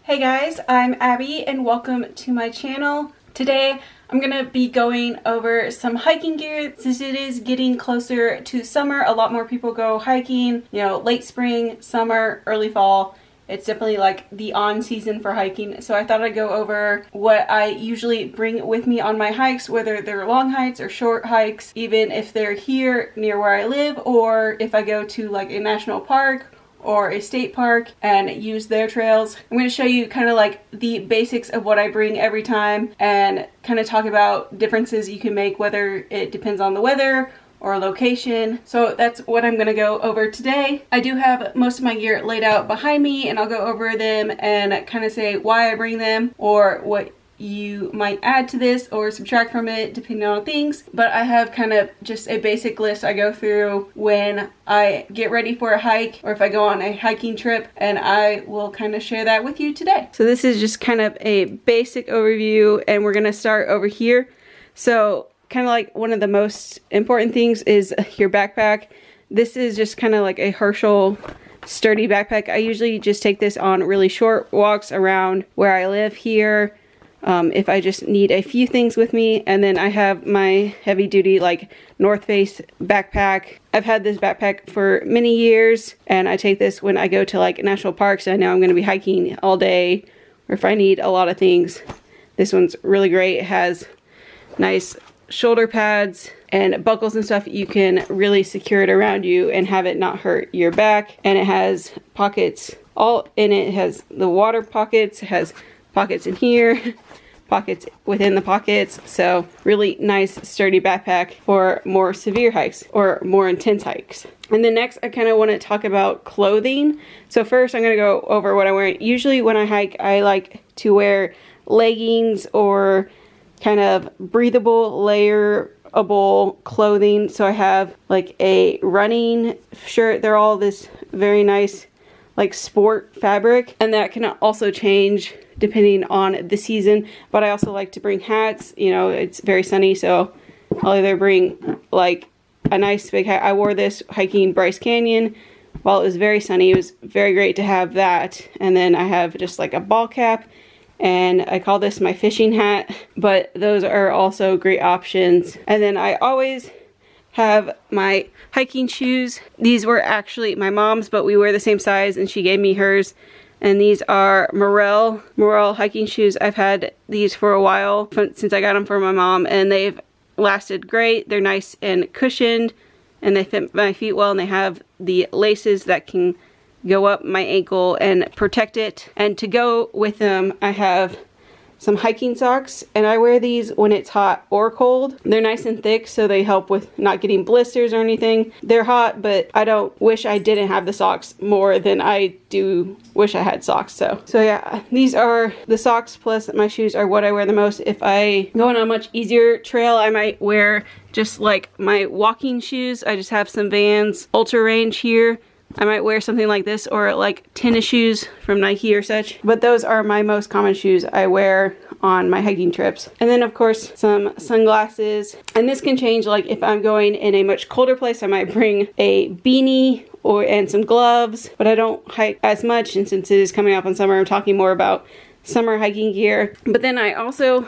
Hey guys, I'm Abby and welcome to my channel. Today I'm gonna be going over some hiking gear since it is getting closer to summer. A lot more people go hiking, late spring, summer, early fall. It's definitely like the on season for hiking. So I thought I'd go over what I usually bring with me on my hikes, whether they're long hikes or short hikes, even if they're here near where I live or if I go to like a national park or a state park and use their trails. I'm going to show you kind of like the basics of what I bring every time and kind of talk about differences you can make, whether it depends on the weather or location. So that's what I'm going to go over today. I do have most of my gear laid out behind me and I'll go over them and kind of say why I bring them or what you might add to this or subtract from it depending on things. But I have kind of just a basic list I go through when I get ready for a hike or if I go on a hiking trip, and I will kind of share that with you today. So this is just kind of a basic overview and we're going to start over here. So kind of like one of the most important things is your backpack. This is just kind of like a Herschel sturdy backpack. I usually just take this on really short walks around where I live here. If I just need a few things with me. And then I have my heavy duty like North Face backpack. I've had this backpack for many years and I take this when I go to like national parks and I know I'm going to be hiking all day, or if I need a lot of things. This one's really great. It has nice shoulder pads and buckles and stuff. You can really secure it around you and have it not hurt your back. And it has pockets all in it. It has the water pockets, it has pockets in here, pockets within the pockets. So really nice sturdy backpack for more severe hikes or more intense hikes. And then next I kind of want to talk about clothing. So first I'm going to go over what I wear. Usually when I hike I like to wear leggings or kind of breathable, layerable clothing. So I have like a running shirt. They're all this very nice like sport fabric, and that can also change depending on the season. But I also like to bring hats. It's very sunny, so I'll either bring like a nice big hat. I wore this hiking Bryce Canyon while it was very sunny. It was very great to have that. And then I have just like a ball cap, and I call this my fishing hat, but those are also great options. And then I always have my hiking shoes. These were actually my mom's, but we wear the same size and she gave me hers. And these are Morel hiking shoes. I've had these for a while since I got them for my mom, and they've lasted great. They're nice and cushioned and they fit my feet well, and they have the laces that can go up my ankle and protect it. And to go with them I have some hiking socks, and I wear these when it's hot or cold. They're nice and thick, so they help with not getting blisters or anything. They're hot, but I don't wish I didn't have the socks more than I do wish I had socks. So yeah, these are the socks plus my shoes are what I wear the most. If I go on a much easier trail I might wear just like my walking shoes. I just have some Vans Ultra Range here. I might wear something like this, or like tennis shoes from Nike or such. But those are my most common shoes I wear on my hiking trips. And then of course some sunglasses. And this can change, like if I'm going in a much colder place I might bring a beanie and some gloves. But I don't hike as much, and since it is coming up on summer I'm talking more about summer hiking gear. But then I also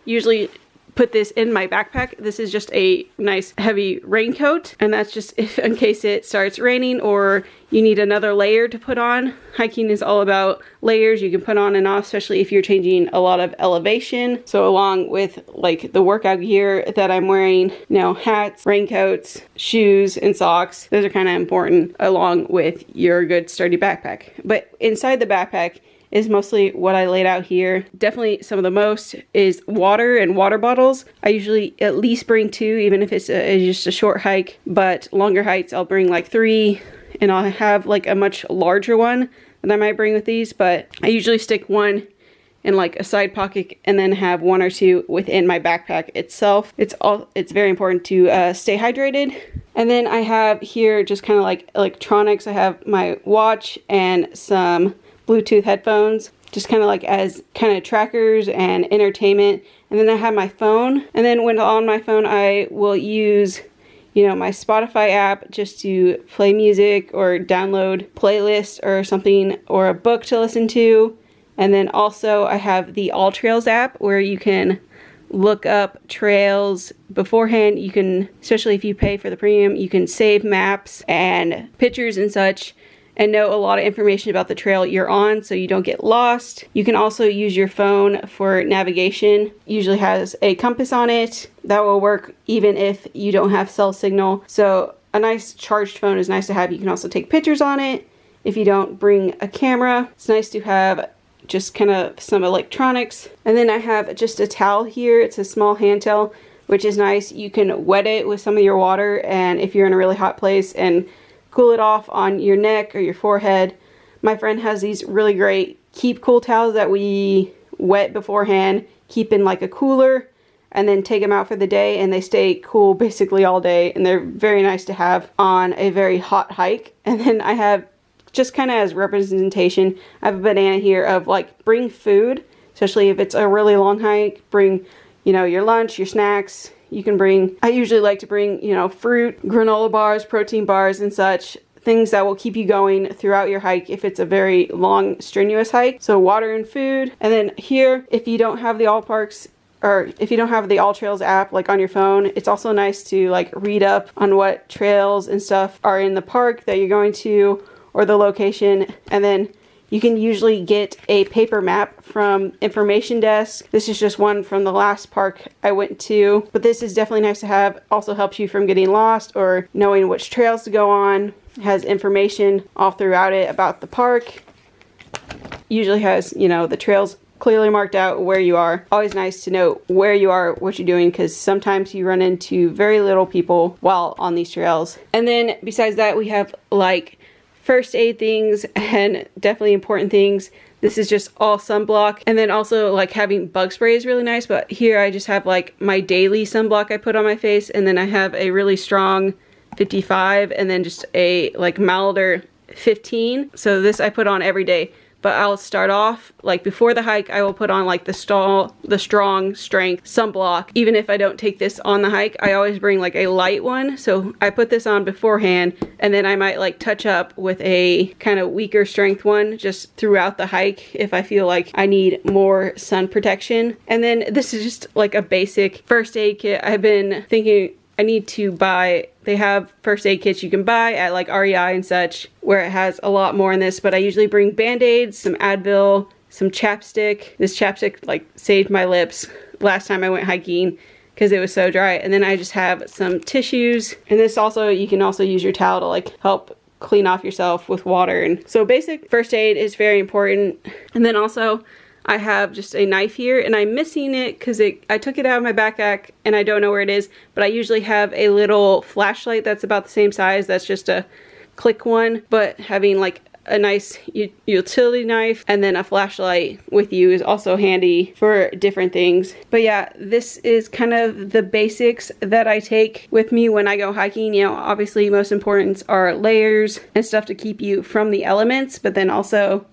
usually put this in my backpack. This is just a nice heavy raincoat, and that's just if in case it starts raining or you need another layer to put on. Hiking is all about layers you can put on and off, especially if you're changing a lot of elevation. So along with like the workout gear that I'm wearing now, hats, raincoats, shoes, and socks, those are kind of important along with your good sturdy backpack. But inside the backpack is mostly what I laid out here. Definitely some of the most is water and water bottles. I usually at least bring 2, even if it's just a short hike, but longer hikes I'll bring like 3, and I'll have like a much larger one that I might bring with these, but I usually stick 1 in like a side pocket and then have 1 or 2 within my backpack itself. It's very important to stay hydrated. And then I have here just kind of like electronics. I have my watch and some Bluetooth headphones, just kind of like as kind of trackers and entertainment. And then I have my phone, and then when on my phone I will use my Spotify app just to play music or download playlists or something, or a book to listen to. And then also I have the All Trails app where you can look up trails beforehand. You can, especially if you pay for the premium, you can save maps and pictures and such and know a lot of information about the trail you're on so you don't get lost. You can also use your phone for navigation. Usually has a compass on it that will work even if you don't have cell signal. So a nice charged phone is nice to have. You can also take pictures on it if you don't bring a camera. It's nice to have just kind of some electronics. And then I have just a towel here. It's a small hand towel, which is nice. You can wet it with some of your water, and if you're in a really hot place, and cool it off on your neck or your forehead. My friend has these really great keep cool towels that we wet beforehand, keep in like a cooler, and then take them out for the day, and they stay cool basically all day, and they're very nice to have on a very hot hike. And then I have, just kind of as representation, I have a banana here of like, bring food, especially if it's a really long hike. Bring, you know, your lunch, your snacks. You can bring, I usually like to bring, you know, fruit, granola bars, protein bars and such. Things that will keep you going throughout your hike if it's a very long, strenuous hike. So water and food. And then here, if you don't have the All Parks, or if you don't have the All Trails app like on your phone, it's also nice to like read up on what trails and stuff are in the park that you're going to, or the location. And then you can usually get a paper map from information desk. This is just one from the last park I went to, but this is definitely nice to have. Also helps you from getting lost or knowing which trails to go on. It has information all throughout it about the park. Usually has, you know, the trails clearly marked out where you are. Always nice to know where you are, what you're doing, because sometimes you run into very little people while on these trails. And then besides that, we have like first aid things and definitely important things. This is just all sunblock. And then also like having bug spray is really nice, but here I just have like my daily sunblock I put on my face, and then I have a really strong 55 and then just a like milder 15. So this I put on every day. But I'll start off, like before the hike, I will put on like the strong strength sunblock. Even if I don't take this on the hike, I always bring like a light one. So I put this on beforehand, and then I might like touch up with a kind of weaker strength one just throughout the hike if I feel like I need more sun protection. And then this is just like a basic first aid kit. I've been thinking I need to buy, they have first aid kits you can buy at like REI and such, where it has a lot more in this, but I usually bring Band-Aids, some Advil, some chapstick. This chapstick like saved my lips last time I went hiking because it was so dry. And then I just have some tissues, and this also, you can also use your towel to like help clean off yourself with water. And so basic first aid is very important. And then also I have just a knife here, and I'm missing it because I took it out of my backpack and I don't know where it is, but I usually have a little flashlight that's about the same size. That's just a click one, but having like a nice utility knife and then a flashlight with you is also handy for different things. But yeah, this is kind of the basics that I take with me when I go hiking. You know, obviously most important are layers and stuff to keep you from the elements, but then also,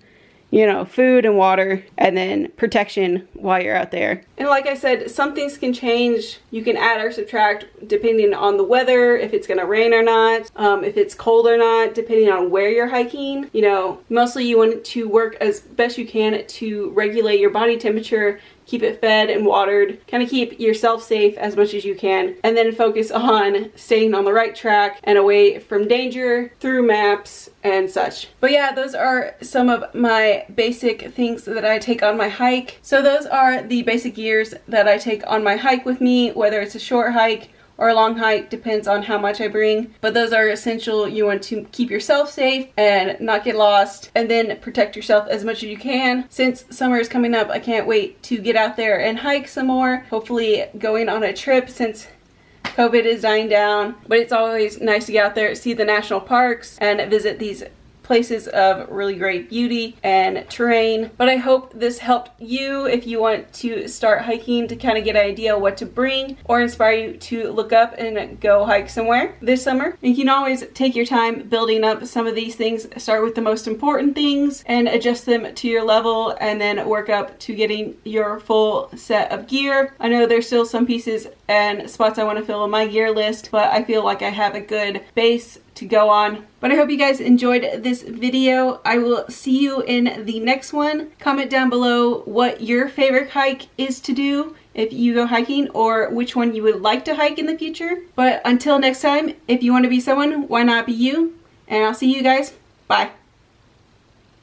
you know, food and water, and then protection while you're out there. And like I said, some things can change. You can add or subtract depending on the weather, if it's gonna rain or not, if it's cold or not, depending on where you're hiking. You know, mostly you want to work as best you can to regulate your body temperature, keep it fed and watered, kind of keep yourself safe as much as you can, and then focus on staying on the right track and away from danger through maps and such. But yeah, those are some of my basic things that I take on my hike. So those are the basic gears that I take on my hike with me, whether it's a short hike or a long hike, depends on how much I bring. But those are essential. You want to keep yourself safe and not get lost, and then protect yourself as much as you can. Since summer is coming up, I can't wait to get out there and hike some more. Hopefully going on a trip since COVID is dying down. But it's always nice to get out there, see the national parks, and visit these places of really great beauty and terrain. But I hope this helped you if you want to start hiking, to kind of get an idea what to bring, or inspire you to look up and go hike somewhere this summer. And you can always take your time building up some of these things. Start with the most important things and adjust them to your level, and then work up to getting your full set of gear. I know there's still some pieces and spots I want to fill in my gear list, but I feel like I have a good base to go on. But I hope you guys enjoyed this video. I will see you in the next one. Comment down below what your favorite hike is to do if you go hiking, or which one you would like to hike in the future. But until next time, if you want to be someone, why not be you? And I'll see you guys. Bye.